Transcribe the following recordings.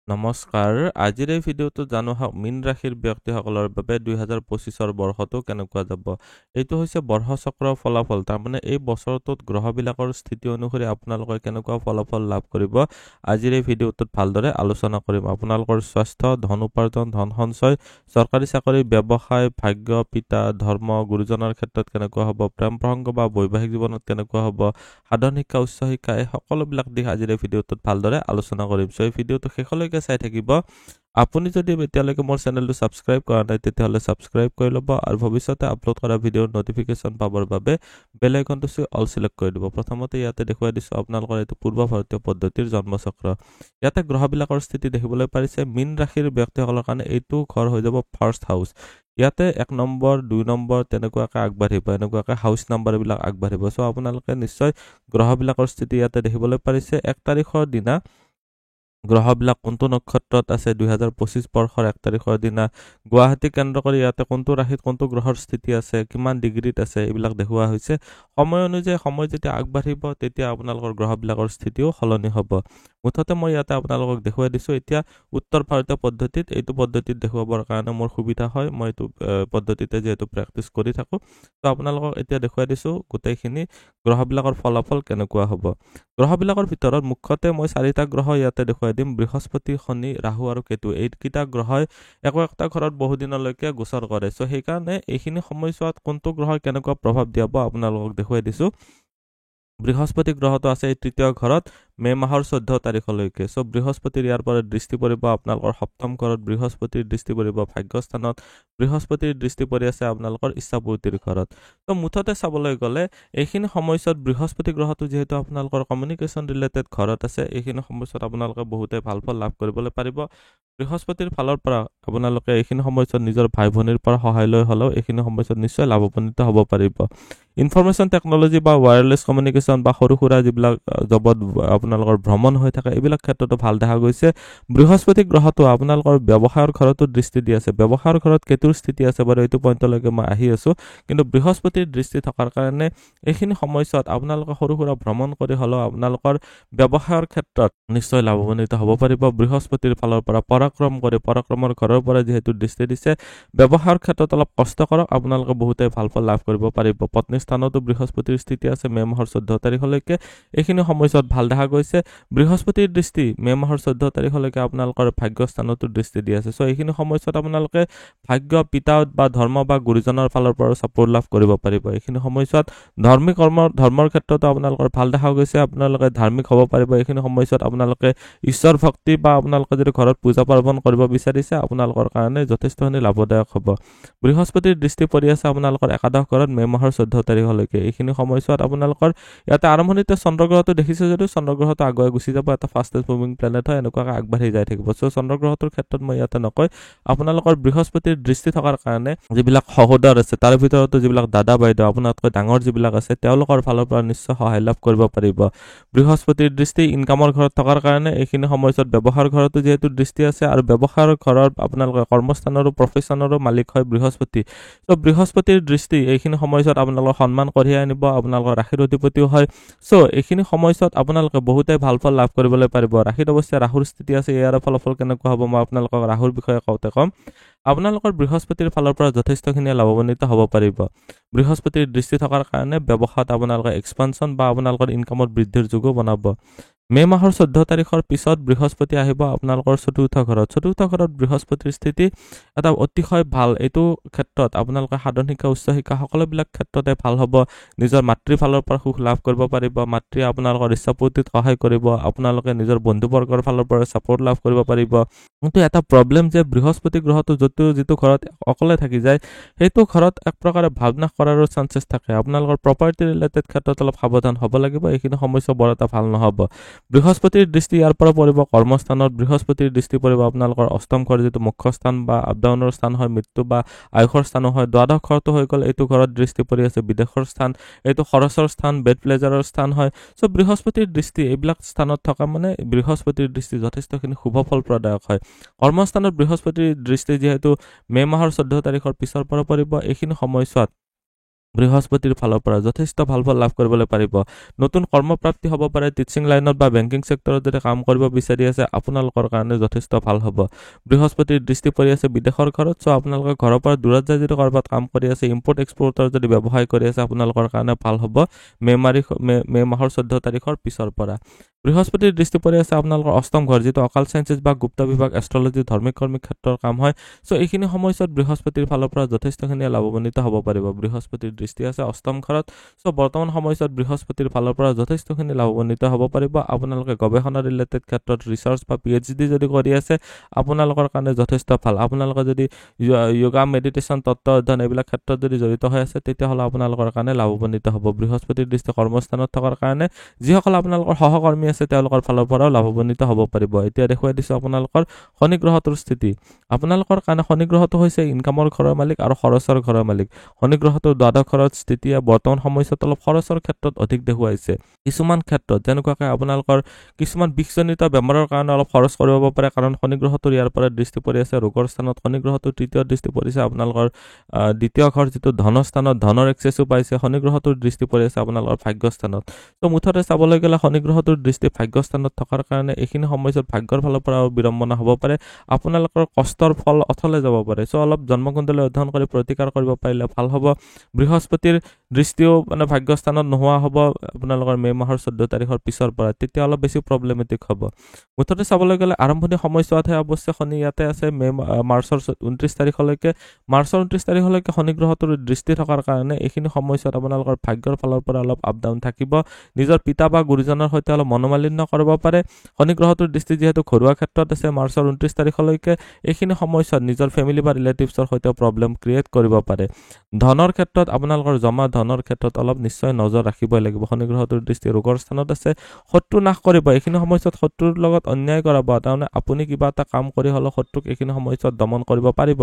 নমস্কাৰ আজিৰ এই ভিডিঅ'টো জানো মীন ৰাশিৰ ব্যক্তিসকলৰ বাবে 2025 বৰ্ষটো কেনেকুৱা যাব এইটো হৈছে বৰ্ষ চক্ৰৰ ফলাফল তাৰমানে এই বছৰটোত গ্ৰহবিলাকৰ স্থিতি অনুসৰি আপোনালোকে কেনেকুৱা ফলাফল লাভ কৰিব আজিৰ এই ভিডিঅ'টোত ভালদৰে আলোচনা কৰিম আপোনালোকৰ স্বাস্থ্য ধন উপাৰ্জন ধন সঞ্চয় চৰকাৰী চাকৰি ব্যৱসায় ভাগ্য পিতা ধৰ্ম গুৰুজনৰ ক্ষেত্ৰত কেনেকুৱা হ'ব প্ৰেম প্ৰসংগ বা বৈবাহিক জীৱনত কেনেকুৱা হ'ব সাধাৰণ শিক্ষা উচ্চ শিক্ষা এই সকলোবিলাক দিশ আজিৰ এই ভিডিঅ'টোত ভালদৰে আলোচনা কৰিম সো এই ভিডিঅ'টো শেষলৈকে চাই থাকিব আপুনি যদি এতিয়ালৈকে মোৰ চেনেলটো সাবস্ক্ৰাইব কৰা নাই তেতিয়াহলে সাবস্ক্ৰাইব কৰি ল'ব আৰু ভৱিষ্যতে আপলোড কৰা ভিডিঅ'ৰ নটিফিকেশন পাবৰ বাবে বেল আইকনটো চুই অল সিলেক্ট কৰি দিব প্ৰথমতে ইয়াতে দেখুৱাই দিছো আপোনালোকৰ এইটো পূৰ্ব ভাৰতীয় পদ্ধতিৰ জন্মচক্ৰ ইয়াতে গ্ৰহবিলাকৰ স্থিতি দেখিবলৈ পাৰিছে মীন ৰাশিৰ ব্যক্তিসকলৰ কাৰণে এইটো ঘৰ হৈ যাব ফাৰ্ষ্ট হাউস ইয়াতে 1 নম্বৰ 2 নম্বৰ তেনেকুৱাকৈ আগবাঢ়িব এনেকুৱাকৈ হাউস নম্বৰ বিলাক আগবাঢ়িব সো আপোনালোকে নিশ্চয় গ্ৰহবিলাকৰ স্থিতি ইয়াতে দেখিবলৈ পাৰিছে 1 তাৰিখৰ দিনা গ্ৰহবিলাক কোনটো নক্ষত্ৰত আছে 2025 বৰ্ষৰ 1 তাৰিখৰ দিনা গুৱাহাটী কেন্দ্ৰ কৰি ইয়াতে কোনটো ৰাশিত কোনটো গ্ৰহৰ স্থিতি আছে কিমান ডিগ্ৰীত আছে এইবিলাক দেখুৱা হৈছে সময় অনুযায়ী সময় যেতিয়া আগবাঢ়িব তেতিয়া আপোনালোকৰ গ্ৰহবিলাকৰ স্থিতিও সলনি হ'ব মুঠতে মই ইয়াতে আপোনালোকক দেখুৱাই দিছো এতিয়া উত্তৰ ভাৰতীয় পদ্ধতিত এইটো পদ্ধতিত দেখুৱাবৰ কাৰণে মোৰ সুবিধা হয় মই এইটো পদ্ধতিতে যেহেতু প্ৰেক্টিছ কৰি থাকো তো আপোনালোকক এতিয়া দেখুৱাই দিছো গোটেইখিনি গ্ৰহবিলাকৰ ফলাফল কেনেকুৱা হ'ব গ্ৰহবিলাকৰ ভিতৰত মুখ্যতে মই 4টা গ্ৰহ ইয়াতে দেখুৱাই দিম বৃহস্পতি শনি ৰাহু আৰু কেতু এইকেইটা গ্ৰহই একটা ঘৰত বহু দিনলৈকে গোচৰ কৰে সো সেইকাৰণে এইখিনি সময়ছোৱাত কোনটো গ্ৰহই কেনেকুৱা প্ৰভাৱ দিয়াব আপোনালোকক দেখুৱাই দিছো বৃহস্পতি গ্ৰহটো আছে এই তৃতীয় ঘৰত মে মাহৰ 14 তাৰিখলৈকে সো বৃহস্পতিৰ ইয়াৰ পৰা দৃষ্টি পৰিব আপোনালোকৰ সপ্তম ঘৰত বৃহস্পতিৰ দৃষ্টি পৰিব ভাগ্যস্থানত বৃহস্পতিৰ দৃষ্টি পৰি আছে আপোনালোকৰ ইচ্ছাপূৰ্তিৰ ঘৰত তো মুঠতে চাবলৈ গলে এইখিনি সময়ছোৱাত বৃহস্পতি গ্ৰহটো যেহেতু আপোনালোকৰ কমিউনিকেশ্যন ৰিলেটেড ঘৰত আছে এইখিনি সময়ছোৱাত আপোনালোকে বহুতে ভাল ফল লাভ কৰিবলৈ পাৰিব বৃহস্পতিৰ ফালৰ পৰা আপোনালোকে এইখিনি সময়ছোৱাত নিজৰ ভাই ভনীৰ পৰা সহায় লৈ হলেও এইখিনি সময়ছোৱাত নিশ্চয় লাভৱান্বিত হ'ব পাৰিব ইনফৰমেশন টেকনলজি বা ওয়্যাৰলেস কমিউনিকেশ্যন বা সৰুসুৰা যিবিলাক জবত আপোনালোকৰ ভ্ৰমণ হৈ থাকে এইবিলাক ক্ষেত্ৰতো ভাল দেখা গৈছে বৃহস্পতি গ্ৰহটো আপোনালোকৰ ব্যৱসায়ৰ ঘৰতো দৃষ্টি দি আছে ব্যৱসায়ৰ ঘৰত কেতুৰ স্থিতি আছে বাৰু এইটো পইণ্টলৈকে মই আহি আছো কিন্তু বৃহস্পতিৰ দৃষ্টি থকাৰ কাৰণে এইখিনি সময়ছোৱাত আপোনালোকে সৰুসুৰা ভ্ৰমণ কৰি হলেও আপোনালোকৰ ব্যৱসায়ৰ ক্ষেত্ৰত নিশ্চয় লাভৱান্বিত হ'ব পাৰিব বৃহস্পতিৰ ফালৰ পৰা পৰাক্ৰম কৰি পৰাক্ৰমৰ ঘৰৰ পৰা যেহেতু দৃষ্টি দিছে ব্যৱসায়ৰ ক্ষেত্ৰত অলপ কষ্ট কৰক আপোনালোকে বহুতে ভাল ফল লাভ কৰিব পাৰিব পত্নী স্থানতো বৃহস্পতিৰ স্থিতি আছে মে মাহৰ 14 তাৰিখলৈকে এইখিনি সময়ছোৱাত ভাল দেখা গৈছে বৃহস্পতিৰ দৃষ্টি মে মাহৰ 14 তাৰিখলৈকে আপোনালোকৰ ভাগ্যস্থানতো দৃষ্টি দি আছে সো এইখিনি সময়ছোৱাত আপোনালোকে ভাগ্য পিতা বা ধৰ্ম বা গুৰুজনৰ ফালৰ পৰা সাপোৰ্ট লাভ কৰিব পাৰিব এইখিনি সময়ছোৱাত ধৰ্মৰ ক্ষেত্ৰতো আপোনালোকৰ ভাল দেখা গৈছে আপোনালোকে ধাৰ্মিক হ'ব পাৰিব এইখিনি সময়ছোৱাত আপোনালোকে ঈশ্বৰ ভক্তি বা আপোনালোকে যদি ঘৰত পূজা পাৰ্বণ কৰিব বিচাৰিছে আপোনালোকৰ কাৰণে যথেষ্টখিনি লাভদায়ক হ'ব বৃহস্পতিৰ দৃষ্টি পৰি আছে আপোনালোকৰ একাদশ ঘৰত মে মাহৰ 14 তাৰিখলৈকে এইখিনি সময়ছোৱাত আপোনালোকৰ ইয়াতে আৰম্ভণিতে চন্দ্ৰগ্ৰহটো দেখিছে যদিও চন্দ্ৰগ্ৰহটো আগুৱাই গুচি যাব এটা ফাষ্টেষ্ট মুভিং প্লেনেট হয় এনেকুৱাকৈ আগবাঢ়ি যাই থাকিব সো চন্দ্ৰগ্ৰহটোৰ ক্ষেত্ৰত মই ইয়াতে নকয় আপোনালোকৰ বৃহস্পতিৰ দৃষ্টি থকাৰ কাৰণে যিবিলাক সহোদৰ আছে তাৰ ভিতৰতো যিবিলাক দাদা বাইদেউ আপোনাতকৈ ডাঙৰ যিবিলাক আছে তেওঁলোকৰ ফালৰ পৰা নিশ্চয় সহায় লাভ কৰিব পাৰিব বৃহস্পতিৰ দৃষ্টি ইনকামৰ ঘৰত থকাৰ কাৰণে এইখিনি সময়ছোৱাত ব্যৱসায়ৰ ঘৰতো যেহেতু দৃষ্টি আছে আৰু ব্যৱসায়ৰ ঘৰৰ আপোনালোকৰ কৰ্মস্থানৰো প্ৰফেশনৰো মালিক হয় বৃহস্পতি তো বৃহস্পতিৰ দৃষ্টি এইখিনি সময়ছোৱাত আপোনালোকৰ সন্মান কঢ়িয়াই আনিব আপোনালোকৰ ৰাশিৰ অধিপতিও হয় সো এইখিনি সময়ছোৱাত আপোনালোকে বহুতে ভাল ফল লাভ কৰিবলৈ পাৰিব ৰাশিত অৱশ্যে ৰাহুৰ স্থিতি আছে ইয়াৰ ফলাফল কেনেকুৱা হ'ব মই আপোনালোকক ৰাহুৰ বিষয়ে কওঁতে কম আপোনালোকৰ বৃহস্পতিৰ ফালৰ পৰা যথেষ্টখিনি লাভৱান্বিত হ'ব পাৰিব বৃহস্পতিৰ দৃষ্টি থকাৰ কাৰণে ব্যৱসায়ত আপোনালোকে এক্সপানশন বা আপোনালোকৰ ইনকামৰ বৃদ্ধিৰ যোগো বনাব মে মাহৰ 14 তাৰিখৰ পিছত বৃহস্পতি আহিব আপোনালোকৰ চতুৰ্থ ঘৰত বৃহস্পতিৰ স্থিতি এটা অতিশয় ভাল এইটো ক্ষেত্ৰত আপোনালোকে সাধাৰণ শিক্ষা উচ্চ শিক্ষা সকলোবিলাক ক্ষেত্ৰতে ভাল হ'ব নিজৰ মাতৃৰ ফালৰ পৰা সুখ লাভ কৰিব পাৰিব মাতৃয়ে আপোনালোকৰ ইচ্ছাপূৰ্তিত সহায় কৰিব আপোনালোকে নিজৰ বন্ধুবৰ্গৰ ফালৰ পৰা সাপোৰ্ট লাভ কৰিব পাৰিব কিন্তু এটা প্ৰবলেম যে বৃহস্পতি গ্ৰহটো যিটো ঘৰত অকলে থাকি যায় সেইটো ঘৰত এক প্ৰকাৰে ভাবনা কৰাৰো চান্সেছ থাকে আপোনালোকৰ প্ৰপাৰ্টি ৰিলেটেড ক্ষেত্ৰত অলপ সাৱধান হ'ব লাগিব এইখিনি সমস্যা বৰ এটা ভাল নহ'ব বৃহস্পতিৰ দৃষ্টি ইয়াৰ পৰা পৰিব কৰ্মস্থানত বৃহস্পতিৰ দৃষ্টি পৰিব আপোনালোকৰ অষ্টম ঘৰ যিটো মুখ্য স্থান বা আপডাউনৰ স্থান হয় মৃত্যু বা আয়ুষৰ স্থানো হয় দ্বাদশ ঘৰটো হৈ গ'ল এইটো ঘৰত দৃষ্টি পৰি আছে বিদেশৰ স্থান এইটো খৰচৰ স্থান বেড প্লেজাৰৰ স্থান হয় সো বৃহস্পতিৰ দৃষ্টি এইবিলাক স্থানত থকা মানে বৃহস্পতিৰ দৃষ্টি যথেষ্টখিনি শুভ ফল প্ৰদায়ক হয় কৰ্মস্থানত বৃহস্পতিৰ দৃষ্টি যেহেতু মে মাহৰ 14 তাৰিখৰ পিছৰ পৰা পৰিব এইখিনি সময়ছোৱাত বৃহস্পতিৰ ফালৰ পৰা যথেষ্ট ভাল ফল লাভ কৰিবলৈ পাৰিব। নতুন কৰ্মপ্ৰাপ্তি হ'ব পাৰে। টিচিং লাইনত বা বেংকিং ছেক্টৰত যদি কাম কৰিব বিচাৰি আছে আপোনালোকৰ কাৰণে যথেষ্ট ভাল হ'ব। বৃহস্পতিৰ দৃষ্টি পৰি আছে বিদেশৰ ঘৰত, চ' আপোনালোকে ঘৰৰ পৰা দূৰত যায় যদি ক'ৰবাত কাম কৰি আছে, ইম্পৰ্ট এক্সপৰ্টৰ যদি ব্যৱসায় কৰি আছে আপোনালোকৰ কাৰণে ভাল হ'ব মে মাহৰ 14 তাৰিখৰ পিছৰ পৰা। বৃহস্পতিৰ দৃষ্টি পৰি আছে আপোনালোকৰ অষ্টম ঘৰ, যিটো অকাল চায়েন্সেছ বা গুপ্ত বিভাগ, এষ্ট্ৰলজি, ধৰ্মিক কৰ্মিক ক্ষেত্ৰৰ কাম হয়। চ' এইখিনি সময়ছোৱাত বৃহস্পতিৰ ফালৰ পৰা যথেষ্টখিনি লাভান্বিত হ'ব পাৰিব। বৃহস্পতিৰ দৃষ্টি আছে অষ্টম ঘৰত, চ' বৰ্তমান সময়ছোৱাত বৃহস্পতিৰ ফালৰ পৰা যথেষ্টখিনি লাভান্বিত হ'ব পাৰিব। আপোনালোকে গৱেষণা ৰিলেটেড ক্ষেত্ৰত ৰিচাৰ্চ বা PhD যদি কৰি আছে আপোনালোকৰ কাৰণে যথেষ্ট ভাল। আপোনালোকে যদি য়োগা, মেডিটেশ্যন, তত্ত্ব অধ্যয়ন এইবিলাক ক্ষেত্ৰত যদি জড়িত হৈ আছে তেতিয়াহ'লে আপোনালোকৰ কাৰণে লাভান্বিত হ'ব। বৃহস্পতিৰ দৃষ্টি কৰ্মস্থানত থকাৰ কাৰণে যিসকল আপোনালোকৰ সহকৰ্মী আছে তেওঁলোকৰ ফালৰ পৰাও লাভান্বিত হ'ব পাৰিব। এতিয়া দেখুৱাই দিছোঁ আপোনালোকৰ শনি গ্ৰহটোৰ স্থিতি। আপোনালোকৰ কাৰণে শনি গ্ৰহটো হৈছে ইনকামৰ ঘৰৰ মালিক আৰু খৰচৰ ঘৰৰ মালিক। শনি গ্ৰহটোৰ দ্বাদশ ঘৰত স্থিতিয়ে বৰ্তমান সময়ছোৱাত অলপ খৰচৰ ক্ষেত্ৰত অধিক দেখুৱাইছে। কিছুমান ক্ষেত্ৰত যেনেকুৱাকৈ আপোনালোকৰ কিছুমান বিষজনিত বেমাৰৰ কাৰণে অলপ খৰচ কৰিব পাৰে, কাৰণ শনি গ্ৰহটোৰ ইয়াৰ পৰা দৃষ্টি পৰি আছে ৰোগৰ স্থানত। শনি গ্ৰহটোৰ তৃতীয় দৃষ্টি পৰিছে আপোনালোকৰ দ্বিতীয় ঘৰ, যিটো ধনস্থানত, ধনৰ এক্সেছো পাইছে। শনি গ্ৰহটোৰ দৃষ্টি পৰি আছে আপোনালোকৰ ভাগ্যস্থানত। ত' মুঠতে চাবলৈ গ'লে শনি গ্ৰহটোৰ দৃষ্টি ভাগ্যস্থানত থকাৰ কাৰণে এইখিনি সময়ছোৱাত ভাগ্যৰ ফালৰ পৰা বিড়ম্বনা হ'ব পাৰে। আপোনালোকৰ কষ্টৰ ফল অথলে যাব পাৰে। চ' অলপ জন্মকুণ্ডলী অধ্যয়ন কৰি প্ৰতিকাৰ কৰিব পাৰিলে ভাল হ'ব। বৃহস্পতিৰ দৃষ্টিও ভাগ্যস্থানত নোহোৱা হ'ব আপোনালোকৰ মে মাহৰ 14 তাৰিখৰ পিছৰ পৰা, তেতিয়া অলপ বেছি প্ৰব্লেমেটিক হ'ব। মুঠতে চাবলৈ গ'লে আৰম্ভণি সময়ছোৱাতহে অৱশ্যে শনি ইয়াতে আছে মাৰ্চৰ 29 তাৰিখলৈকে। মাৰ্চৰ 29 তাৰিখলৈকে শনি গ্ৰহটোৰ দৃষ্টি থকাৰ কাৰণে এইখিনি সময়ছোৱাত আপোনালোকৰ ভাগ্যৰ ফালৰ পৰা অলপ আপ ডাউন থাকিব। নিজৰ পিতা বা গুৰুজনৰ সৈতে অলপ মনোমালিন্য কৰিব পাৰে। শনি গ্ৰহটোৰ দৃষ্টি যিহেতু ঘৰুৱা ক্ষেত্ৰত আছে মাৰ্চৰ 29 তাৰিখলৈকে, এইখিনি সময়ছোৱাত নিজৰ ফেমিলি বা ৰিলেটিভছৰ সৈতে প্ৰব্লেম ক্ৰিয়েট কৰিব পাৰে। ধনৰ ক্ষেত্ৰত আপোনালোকৰ জমা ধনৰ ক্ষেত্ৰত অলপ নিশ্চয় নজৰ ৰাখিবই লাগিব। শনি গ্ৰহটোৰ দৃষ্টি ৰোগৰ স্থানত আছে, শত্ৰু নাশ কৰিব। এইখিনি সময়ছোৱাত শত্ৰুৰ লগত অন্যায় কৰাব, তাৰমানে আপুনি কিবা এটা কাম কৰি হ'লেও শত্ৰুক এইখিনি সময়ছোৱাত দমন কৰিব পাৰিব।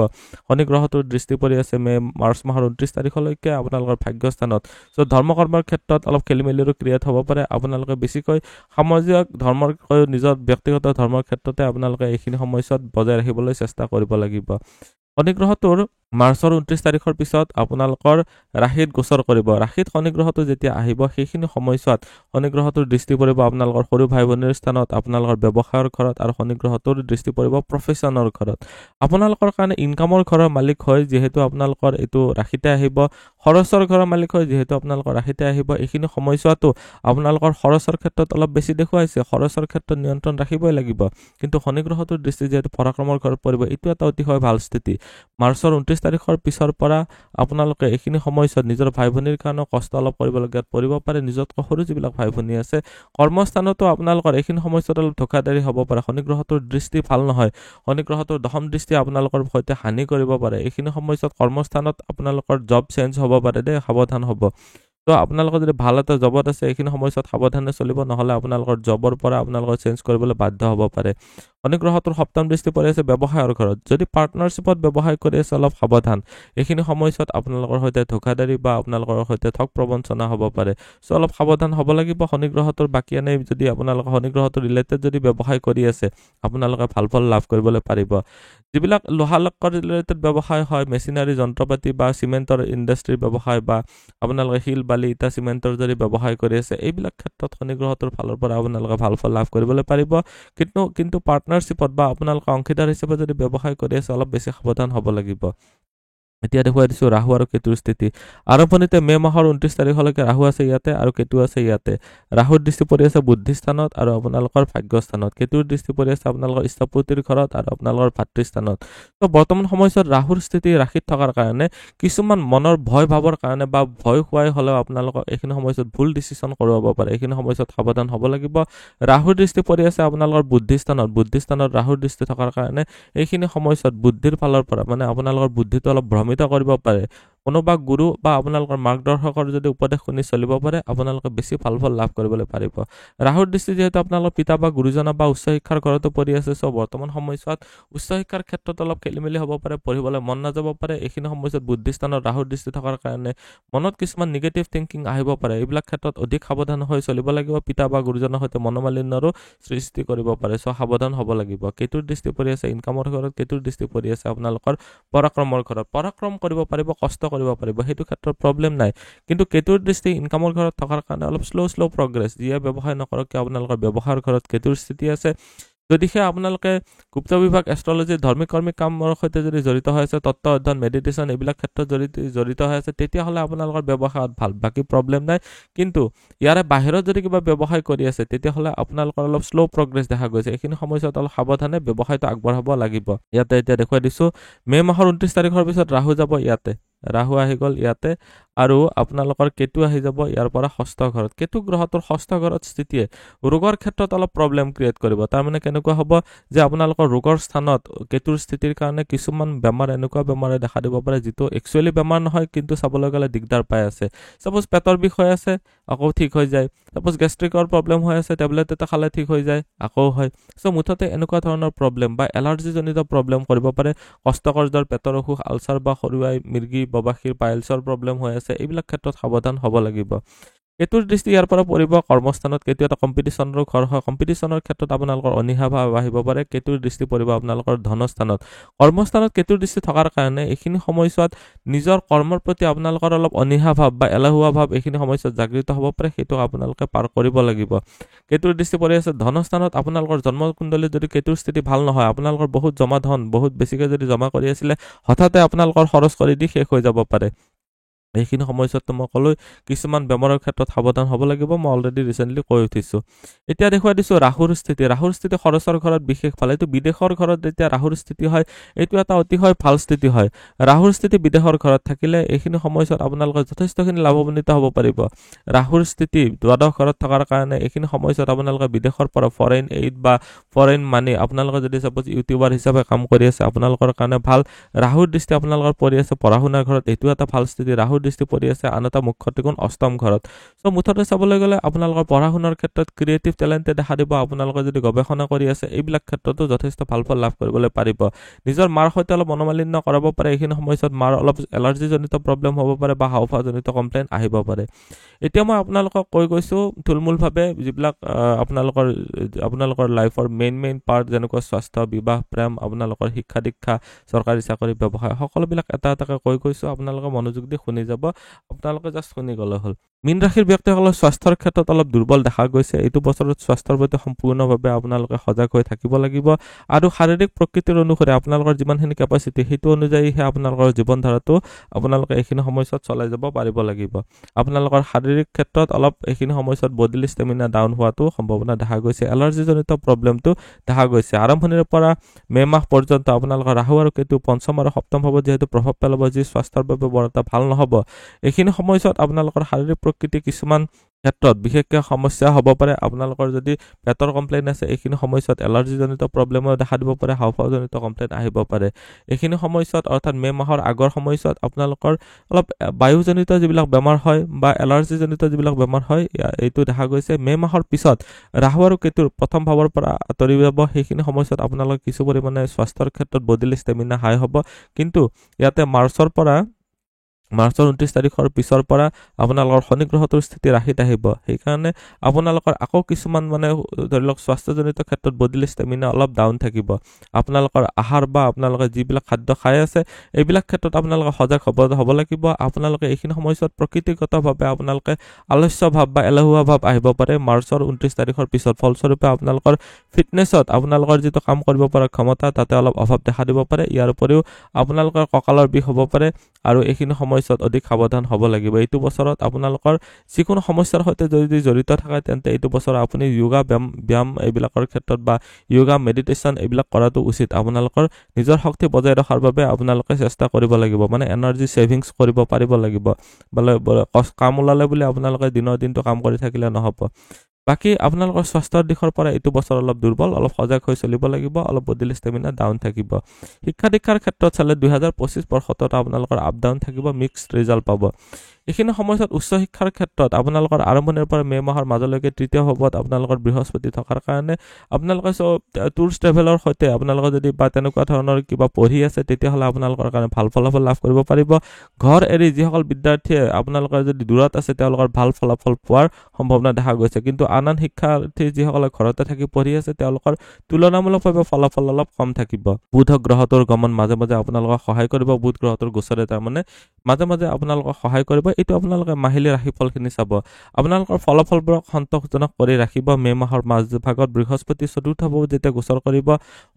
শনি গ্ৰহটোৰ দৃষ্টি পৰি আছে মাৰ্চ মাহৰ 29 তাৰিখলৈকে আপোনালোকৰ ভাগ্যস্থানত। চ' ধৰ্ম কৰ্মৰ ক্ষেত্ৰত অলপ খেলি মেলিৰো ক্ৰিয়েট হ'ব পাৰে। আপোনালোকে বেছিকৈ সামাজিক ধৰ্মৰ নিজৰ ব্যক্তিগত ধৰ্মৰ ক্ষেত্ৰতে আপোনালোকে এইখিনি সময়ছোৱাত বজাই ৰাখিবলৈ চেষ্টা কৰিব লাগিব। শনি গ্ৰহটোৰ মাৰ্চৰ 29 তাৰিখৰ পিছত আপোনালোকৰ ৰাশিত গোচৰ কৰিব। ৰাশিত শনি গ্ৰহটো যেতিয়া আহিব সেইখিনি সময়ছোৱাত শনি গ্ৰহটোৰ দৃষ্টি পৰিব আপোনালোকৰ সৰু ভাই ভনীৰ স্থানত, আপোনালোকৰ ব্যৱসায়ৰ ঘৰত, আৰু শনি গ্ৰহটোৰ দৃষ্টি পৰিব প্ৰফেশ্যনৰ ঘৰত। আপোনালোকৰ কাৰণে ইনকামৰ ঘৰৰ মালিক হয় যিহেতু আপোনালোকৰ এইটো ৰাশিতে আহিব। খৰচৰ ঘৰৰ মালিক হয় যিহেতু আপোনালোকৰ ৰাশিতে আহিব। এইখিনি সময়ছোৱাতো আপোনালোকৰ খৰচৰ ক্ষেত্ৰত অলপ বেছি দেখুৱাইছে। খৰচৰ ক্ষেত্ৰত নিয়ন্ত্ৰণ ৰাখিবই লাগিব। কিন্তু শনি গ্ৰহটোৰ দৃষ্টি যিহেতু পৰাক্ৰমৰ ঘৰত পৰিব, এইটো এটা অতিশয় ভাল স্থিতি। মাৰ্চৰ 29 তাৰিখৰ পিছৰ পৰা আপোনালোকে এইখিনি সময়ছোৱাত নিজৰ ভাই ভনীৰ কাৰণেও কষ্ট অলপ কৰিবলগীয়াত পৰিব পাৰে। নিজতকৈ সৰু যিবিলাক ভাই ভনী আছে কৰ্মস্থানতো আপোনালোকৰ এইখিনি সময়ছোৱাত অলপ ধোকাধাৰী হ'ব পাৰে। শনি গ্ৰহটোৰ দৃষ্টি ভাল নহয়। শনি গ্ৰহটোৰ দশম দৃষ্টি আপোনালোকৰ সৈতে হানি কৰিব পাৰে। এইখিনি সময়ছোৱাত কৰ্মস্থানত আপোনালোকৰ জব চেঞ্জ হ'ব পাৰে দেই, সাৱধান হ'ব। তো আপোনালোকৰ যদি ভাল এটা জবত আছে এইখিনি সময়ছোৱাত সাৱধানে চলিব, নহ'লে আপোনালোকৰ জবৰ পৰা আপোনালোকৰ চেঞ্জ কৰিবলৈ বাধ্য হ'ব পাৰে। শনি গ্ৰহটোৰ সপ্তম দৃষ্টি পৰি আছে ব্যৱসায়ৰ ঘৰত। যদি পাৰ্টনাৰশ্বিপত ব্যৱসায় কৰি আছে অলপ সাৱধান। এইখিনি সময়ছোৱাত আপোনালোকৰ সৈতে ধোকাধাৰী বা আপোনালোকৰ সৈতে ঠগ প্ৰবঞ্চনা হ'ব পাৰে। চ' অলপ সাৱধান হ'ব লাগিব। শনি গ্ৰহটোৰ বাকী এনেই যদি আপোনালোকে শনি গ্ৰহটোৰ ৰিলেটেড যদি ব্যৱসায় কৰি আছে আপোনালোকে ভাল ফল লাভ কৰিবলৈ পাৰিব। যিবিলাক লোহা লক্কৰ ৰিলেটেড ব্যৱসায় হয়, মেচিনাৰী যন্ত্ৰপাতি বা চিমেণ্টৰ ইণ্ডাষ্ট্ৰীৰ ব্যৱসায়, বা আপোনালোকে শিল বালি ইটা চিমেণ্টৰ যদি ব্যৱসায় কৰি আছে, এইবিলাক ক্ষেত্ৰত শনি গ্ৰহটোৰ ফালৰ পৰা আপোনালোকে ভাল ফল লাভ কৰিবলৈ পাৰিব। কিন্তু পাৰ্টনাৰশ্বিপত বা আপোনালোকে অংশীদাৰ হিচাপে যদি ব্যৱসায় কৰি আছে অলপ বেছি সাৱধান হ'ব লাগিব। এতিয়া দেখুৱাই দিছোঁ ৰাহু আৰু কেতুৰ স্থিতি। আৰম্ভণিতে মে মাহৰ 29 তাৰিখলৈকে ৰাহু আছে ইয়াতে আৰু কেতু আছে ইয়াতে। ৰাহুৰ দৃষ্টি পৰি আছে বুদ্ধিস্থানত আৰু আপোনালোকৰ ভাগ্যস্থানত। কেতুৰ দৃষ্টি পৰি আছে আপোনালোকৰ ইষ্টপতিৰ ঘৰত আৰু আপোনালোকৰ ভাতৃস্থানত। তো বৰ্তমান সময়ছোৱাত ৰাহুৰ স্থিতি ৰাশিত থকাৰ কাৰণে কিছুমান মনৰ ভয় ভাৱৰ কাৰণে বা ভয় খুৱাই হ'লেও আপোনালোকক এইখিনি সময়ছোৱাত ভুল ডিচিশ্যন কৰিব পাৰে। এইখিনি সময়ছোৱাত সাৱধান হ'ব লাগিব। ৰাহুৰ দৃষ্টি পৰি আছে আপোনালোকৰ বুদ্ধিস্থানত ৰাহুৰ দৃষ্টি থকাৰ কাৰণে এইখিনি সময়ছোৱাত বুদ্ধিৰ ফালৰ পৰা আপোনালোকৰ বুদ্ধিটো অলপ ভ্ৰমিত কৰিব পাৰে। কোনোবা গুৰু বা আপোনালোকৰ মাৰ্গদৰ্শকৰ যদি উপদেশ শুনি চলিব পাৰে আপোনালোকে বেছি ভাল ফল লাভ কৰিবলৈ পাৰিব। ৰাহুৰ দৃষ্টি যিহেতু আপোনালোকৰ পিতা বা গুৰুজনা বা উচ্চ শিক্ষাৰ ঘৰতো পৰি আছে, চ' বৰ্তমান সময়ছোৱাত উচ্চ শিক্ষাৰ ক্ষেত্ৰত অলপ খেলি মেলি হ'ব পাৰে, পঢ়িবলৈ মন নাযাব পাৰে। এইখিনি সময়ছোৱাত বুদ্ধিস্থানত ৰাহুৰ দৃষ্টি থকাৰ কাৰণে মনত কিছুমান নিগেটিভ থিংকিং আহিব পাৰে। এইবিলাক ক্ষেত্ৰত অধিক সাৱধান হৈ চলিব লাগিব। পিতা বা গুৰুজনৰ সৈতে মনোমালিন্যৰো সৃষ্টি কৰিব পাৰে, চ' সাৱধান হ'ব লাগিব। কেতুৰ দৃষ্টি পৰি আছে ইনকামৰ ঘৰত, কেতুৰ দৃষ্টি পৰি আছে আপোনালোকৰ পৰাক্ৰমৰ ঘৰত। পৰাক্ৰম কৰিব পাৰিব, কষ্ট কৰিব পাৰিব, সেইটো ক্ষেত্ৰত প্ৰব্লেম নাই। কিন্তু কেতুৰ দৃষ্টি ইনকামৰ ঘৰত থকাৰ কাৰণে অলপ শ্ল' প্ৰগ্ৰেছ, যিয়ে ব্যৱসায় নকৰক কিয় আপোনালোকৰ ব্যৱসায়ৰ ঘৰত কেতুৰ স্থিতি আছে। যদিহে আপোনালোকে গুপ্ত বিভাগ, এষ্ট্ৰলজি, ধাৰ্মিক কৰ্মিক কামৰ সৈতে যদি জড়িত হৈ আছে, তত্ত্ব অধ্যয়ন, মেডিটেশ্যন এইবিলাক ক্ষেত্ৰত জড়িত হৈ আছে, তেতিয়াহ'লে আপোনালোকৰ ব্যৱসায়ত ভাল, বাকী প্ৰব্লেম নাই। কিন্তু ইয়াৰে বাহিৰত যদি কিবা ব্যৱসায় কৰি আছে, তেতিয়াহ'লে আপোনালোকৰ অলপ শ্ল' প্ৰগ্ৰেছ দেখা গৈছে। এইখিনি সময়ছোৱাত অলপ সাৱধানে ব্যৱসায়টো আগবঢ়াব লাগিব। ইয়াতে এতিয়া দেখুৱাই দিছোঁ, মে' মাহৰ 29 তাৰিখৰ পিছত ৰাহু যাব ইয়াতে, ৰাহু আহি গ'ল ইয়াতে, আৰু আপোনালোকৰ কেতু আহি যাব ইয়াৰ পৰা ষষ্ঠ ঘৰত। কেতু গ্ৰহটোৰ ষষ্ঠ ঘৰত স্থিতিয়ে ৰোগৰ ক্ষেত্ৰত অলপ প্ৰব্লেম ক্ৰিয়েট কৰিব। তাৰমানে কেনেকুৱা হ'ব যে আপোনালোকৰ ৰোগৰ স্থানত কেতুৰ স্থিতিৰ কাৰণে কিছুমান বেমাৰ, এনেকুৱা বেমাৰে দেখা দিব পাৰে যিটো একচুৱেলি বেমাৰ নহয়, কিন্তু চাবলৈ গ'লে দিগদাৰ পাই আছে। ছাপ'জ পেটৰ বিষ হৈ আছে, আকৌ ঠিক হৈ যায়। ছাপ'জ গেষ্ট্ৰিকৰ প্ৰব্লেম হৈ আছে, টেবলেট এটা খালে ঠিক হৈ যায়, আকৌ হয়। চ' মুঠতে এনেকুৱা ধৰণৰ প্ৰব্লেম বা এলাৰ্জিজনিত প্ৰব্লেম কৰিব পাৰে। কষ্টকৰ জ্বৰ, পেটৰ অসুখ, আলচাৰ বা সৰুৱাই, মিৰ্গী, ববাসীৰ, পাইলছৰ প্ৰব্লেম হৈ আছে, এইবিলাক ক্ষেত্ৰত সাৱধান হ'ব লাগিব। কেতুৰ দৃষ্টি ইয়াৰ পৰা পৰিব কৰ্মস্থানত। কেতু এটা কম্পিটিশ্যনৰ ঘৰ হয়, কম্পিটিশ্যনৰ ক্ষেত্ৰত আপোনালোকৰ অনীহা ভাৱ আহিব পাৰে। কেতুৰ দৃষ্টি পৰিব আপোনালোকৰ ধনস্থানত। কৰ্মস্থানত কেতুৰ দৃষ্টি থকাৰ কাৰণে এইখিনি সময়ছোৱাত নিজৰ কৰ্মৰ প্ৰতি আপোনালোকৰ অলপ অনীহা ভাৱ বা এলাহুৱা ভাৱ এইখিনি সময়ছোৱাত জাগৃত হ'ব পাৰে, সেইটো আপোনালোকে পাৰ কৰিব লাগিব। কেতুৰ দৃষ্টি পৰি আছে ধনস্থানত। আপোনালোকৰ জন্মকুণ্ডলীত যদি কেতুৰ স্থিতি ভাল নহয়, আপোনালোকৰ বহুত জমা ধন, বহুত বেছিকৈ যদি জমা কৰি আছিলে, হঠাতে আপোনালোকৰ খৰচ কৰি দি শেষ হৈ যাব পাৰে। এইখিনি সময়ছোৱাততো মই ক'লোঁ কিছুমান বেমাৰৰ ক্ষেত্ৰত সাৱধান হ'ব লাগিব, মই অলৰেডি ৰিচেণ্টলি কৈ উঠিছোঁ। এতিয়া দেখুৱাই দিছোঁ ৰাহুৰ স্থিতি। ৰাহুৰ স্থিতি খৰচৰ ঘৰত বিশেষ ভাল। এইটো বিদেশৰ ঘৰত যেতিয়া ৰাহুৰ স্থিতি হয়, এইটো এটা অতিশয় ভাল স্থিতি হয়। ৰাহুৰ স্থিতি বিদেশৰ ঘৰত থাকিলে এইখিনি সময়ছোৱাত আপোনালোকে যথেষ্টখিনি লাভান্বিত হ'ব পাৰিব। ৰাহুৰ স্থিতি দ্বাদশ ঘৰত থকাৰ কাৰণে এইখিনি সময়ছোৱাত আপোনালোকে বিদেশৰ পৰা ফৰেইন এইড বা ফৰেইন মানি, আপোনালোকে যদি ছাপ'জ ইউটিউবাৰ হিচাপে কাম কৰি আছে, আপোনালোকৰ কাৰণে ভাল। ৰাহুৰ দৃষ্টি আপোনালোকৰ পৰি আছে পঢ়া শুনাৰ ঘৰত, এইটো এটা ভাল স্থিতি। ৰাহুৰ দৃষ্টি পৰি আছে আন এটা মুখ্য ত্ৰিকোণ অষ্টম ঘৰত। চ' মুঠতে চাবলৈ গ'লে আপোনালোকৰ পঢ়া শুনাৰ ক্ষেত্ৰত ক্ৰিয়েটিভ টেলেণ্টে দেখা দিব। আপোনালোকে যদি গৱেষণা কৰি আছে, এইবিলাক ক্ষেত্ৰতো যথেষ্ট ভাল ফল লাভ কৰিবলৈ পাৰিব। নিজৰ মাৰ সৈতে অলপ মনোমালিন্য কৰাব পাৰে। এইখিনি সময়ছোৱাত মাৰ অলপ এলাৰ্জিজনিত প্ৰব্লেম হ'ব পাৰে বা হাওঁফাওঁজনিত কমপ্লেইন আহিব পাৰে। এতিয়া মই আপোনালোকক কৈ গৈছোঁ থুলমূলভাৱে যিবিলাক আপোনালোকৰ লাইফৰ মেইন পাৰ্ট, যেনেকুৱা স্বাস্থ্য, বিবাহ, প্ৰেম, আপোনালোকৰ শিক্ষা দীক্ষা, চৰকাৰী চাকৰি, ব্যৱসায়, সকলোবিলাক এটা এটাকৈ কৈ গৈছোঁ। আপোনালোকে মনোযোগ দি শুনি যাব, আপোনালোকে জাষ্ট শুনি গ'লে হ'ল। মীন ৰাশিৰ ব্যক্তিসকলৰ স্বাস্থ্যৰ ক্ষেত্ৰত অলপ দুৰ্বল দেখা গৈছে। এইটো বছৰত স্বাস্থ্যৰ প্ৰতি সম্পূৰ্ণভাৱে আপোনালোকে সজাগ হৈ থাকিব লাগিব, আৰু শাৰীৰিক প্ৰকৃতিৰ অনুসৰি আপোনালোকৰ যিমানখিনি কেপাচিটি, সেইটো অনুযায়ীহে আপোনালোকৰ জীৱনধাৰাটো আপোনালোকে এইখিনি সময়ছোৱাত চলাই যাব পাৰিব লাগিব। আপোনালোকৰ শাৰীৰিক ক্ষেত্ৰত অলপ এইখিনি সময়ছোৱাত বডিলি ষ্টেমিনা ডাউন হোৱাটো সম্ভাৱনা দেখা গৈছে। এলাৰ্জিজনিত প্ৰব্লেমটো দেখা গৈছে। আৰম্ভণিৰ পৰা মে' মাহ পৰ্যন্ত আপোনালোকৰ ৰাহু আৰু কেতু পঞ্চম আৰু সপ্তম ভাৱত যিহেতু প্ৰভাৱ পেলাব, যি স্বাস্থ্যৰ বাবে বৰ এটা ভাল নহ'ব। এইখিনি সময়ছোৱাত আপোনালোকৰ শাৰীৰিক প্ৰকৃতি কিছুমান ক্ষেত্ৰত বিশেষকৈ সমস্যা হ'ব পাৰে। আপোনালোকৰ যদি পেটৰ কমপ্লেইন আছে, এইখিনি সময়ছোৱাত এলাৰ্জিজনিত প্ৰব্লেমো দেখা দিব পাৰে, হাওঁফাওঁজনিত কমপ্লেইন আহিব পাৰে। এইখিনি সময়ছোৱাত অৰ্থাৎ মে' মাহৰ আগৰ সময়ছোৱাত আপোনালোকৰ অলপ বায়ুজনিত যিবিলাক বেমাৰ হয় বা এলাৰ্জিজনিত যিবিলাক বেমাৰ হয়, এইটো দেখা গৈছে। মে' মাহৰ পিছত ৰাহু আৰু কেতুৰ প্ৰথম ভাৱৰ পৰা আঁতৰি যাব। সেইখিনি সময়ছোৱাত আপোনালোকে কিছু পৰিমাণে স্বাস্থ্যৰ ক্ষেত্ৰত বডিলি ষ্টেমিনা হাই হ'ব। কিন্তু ইয়াতে মাৰ্চৰ 29 তাৰিখৰ পিছৰ পৰা আপোনালোকৰ শনি গ্ৰহটোৰ স্থিতি ৰাশিত আহিব। সেইকাৰণে আপোনালোকৰ আকৌ কিছুমান ধৰি লওক স্বাস্থ্যজনিত ক্ষেত্ৰত বডিলি ষ্টেমিনা অলপ ডাউন থাকিব। আপোনালোকৰ আহাৰ বা আপোনালোকে যিবিলাক খাদ্য খাই আছে, এইবিলাক ক্ষেত্ৰত আপোনালোকে সজাগ হ'ব লাগিব। আপোনালোকে এইখিনি সময়ছোৱাত প্ৰকৃতিগতভাৱে আপোনালোকে আলস্য ভাৱ বা এলেহুৱা ভাৱ আহিব পাৰে মাৰ্চৰ 29 তাৰিখৰ পিছত। ফলস্বৰূপে আপোনালোকৰ ফিটনেছত, আপোনালোকৰ যিটো কাম কৰিব পৰা ক্ষমতা, তাতে অলপ অভাৱ দেখা দিব পাৰে। ইয়াৰ উপৰিও আপোনালোকৰ কঁকালৰ বিষ হ'ব পাৰে, আৰু এইখিনি সময়ছোৱাত অধিক সাৱধান হ'ব লাগিব। এইটো বছৰত আপোনালোকৰ যিকোনো সমস্যাৰ সৈতে যদি জড়িত থাকে, তেন্তে এইটো বছৰত আপুনি য়োগা, ব্যায়াম এইবিলাকৰ ক্ষেত্ৰত বা য়োগা, মেডিটেশ্যন এইবিলাক কৰাটো উচিত। আপোনালোকৰ নিজৰ শক্তি বজাই ৰখাৰ বাবে আপোনালোকে চেষ্টা কৰিব লাগিব, এনাৰ্জি ছেভিংছ কৰিব পাৰিব লাগিব। কাম ওলালে বুলি আপোনালোকে দিনৰ দিনটো কাম কৰি থাকিলে নহ'ব। বাকী আপোনালোকৰ স্বাস্থ্যৰ দিশৰ পৰা এইটো বছৰ অলপ দুৰ্বল, অলপ সজাগ হৈ চলিব লাগিব, অলপ বডিলি ষ্টেমিনা ডাউন থাকিব। শিক্ষা দীক্ষাৰ ক্ষেত্ৰত চালে 2025 বৰ্ষত আপোনালোকৰ আপ ডাউন থাকিব, মিক্সড ৰিজাল্ট পাব। এইখিনি সময়ছোৱাত উচ্চ শিক্ষাৰ ক্ষেত্ৰত আপোনালোকৰ আৰম্ভণিৰ পৰা মে মাহৰ মাজলৈকে তৃতীয় ভাৱত আপোনালোকৰ বৃহস্পতি থকাৰ কাৰণে আপোনালোকে টুৰছ ট্ৰেভেলৰ সৈতে আপোনালোকে যদি বা তেনেকুৱা ধৰণৰ কিবা পঢ়ি আছে তেতিয়াহ'লে আপোনালোকৰ কাৰণে ভাল ফলাফল লাভ কৰিব পাৰিব। ঘৰ এৰি যিসকল বিদ্যাৰ্থীয়ে আপোনালোকৰ যদি দূৰত আছে তেওঁলোকৰ ভাল ফলাফল পোৱাৰ সম্ভাৱনা দেখা গৈছে, কিন্তু আন শিক্ষাৰ্থী যিসকলে ঘৰতে থাকি পঢ়ি আছে তেওঁলোকৰ তুলনামূলকভাৱে ফলাফল অলপ কম থাকিব। বুধ গ্ৰহটোৰ গমন মাজে মাজে আপোনালোকক সহায় কৰিব। বুধ গ্ৰহটোৰ গোচৰে তাৰমানে মাজে মাজে আপোনালোকক সহায় কৰিব। এইটো আপোনালোকে মাহিলী ৰাশিফলখিনি চাব। আপোনালোকৰ ফলাফলবোৰক সন্তোষজনক কৰি ৰাখিব। মে মাহৰ মাজভাগত বৃহস্পতি চতুৰ্থ ভাৱত যেতিয়া গোচৰ কৰিব,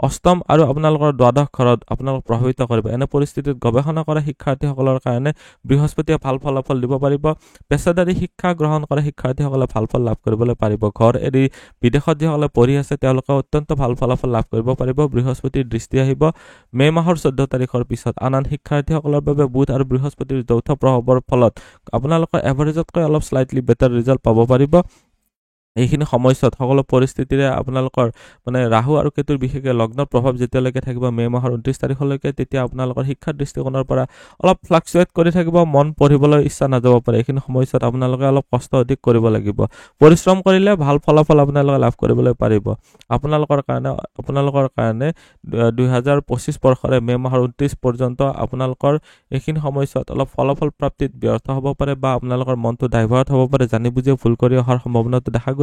অষ্টম আৰু আপোনালোকৰ দ্বাদশ ঘৰত আপোনালোক প্ৰভাৱিত কৰিব। এনে পৰিস্থিতিত গৱেষণা কৰা শিক্ষাৰ্থীসকলৰ কাৰণে বৃহস্পতিয়ে ভাল ফলাফল দিব পাৰিব। পেছাদাৰী শিক্ষা গ্ৰহণ কৰা শিক্ষাৰ্থীসকলে ভাল ফল লাভ কৰিবলৈ পাৰিব। ঘৰ এৰি বিদেশত যিসকলে পঢ়ি আছে তেওঁলোকে অত্যন্ত ভাল ফলাফল লাভ কৰিব পাৰিব। বৃহস্পতিৰ দৃষ্টি আহিব মে মাহৰ 14 তাৰিখৰ পিছত। আন শিক্ষাৰ্থীসকলৰ বাবে বুধ আৰু বৃহস্পতিৰ যৌথ প্ৰভাৱৰ ফলত আপোনালোকৰ এভাৰেজতকৈ অলপ স্লাইটলি বেটাৰ ৰিজাল্ট পাব পাৰিব। এইখিনি সময়ছোৱাত সকলো পৰিস্থিতিৰে আপোনালোকৰ ৰাহু আৰু কেতুৰ বিশেষকৈ লগ্নৰ প্ৰভাৱ যেতিয়ালৈকে থাকিব মে মাহৰ 29 তাৰিখলৈকে, তেতিয়া আপোনালোকৰ শিক্ষাৰ দৃষ্টিকোণৰ পৰা অলপ ফ্লাকচুৱেট কৰি থাকিব। মন পঢ়িবলৈ ইচ্ছা নাযাব পাৰে। এইখিনি সময়ছোৱাত আপোনালোকে অলপ কষ্ট অধিক কৰিব লাগিব। পৰিশ্ৰম কৰিলে ভাল ফলাফল আপোনালোকে লাভ কৰিবলৈ পাৰিব। আপোনালোকৰ কাৰণে 2025 বৰ্ষৰে মে মাহৰ 29 পৰ্যন্ত আপোনালোকৰ এইখিনি সময়ছোৱাত অলপ ফলাফল প্ৰাপ্তিত ব্যৰ্থ হ'ব পাৰে বা আপোনালোকৰ মনটো ডাইভাৰ্ট হ'ব পাৰে, জানি বুজি ভুল কৰি অহাৰ সম্ভাৱনাটো দেখা গৈছে।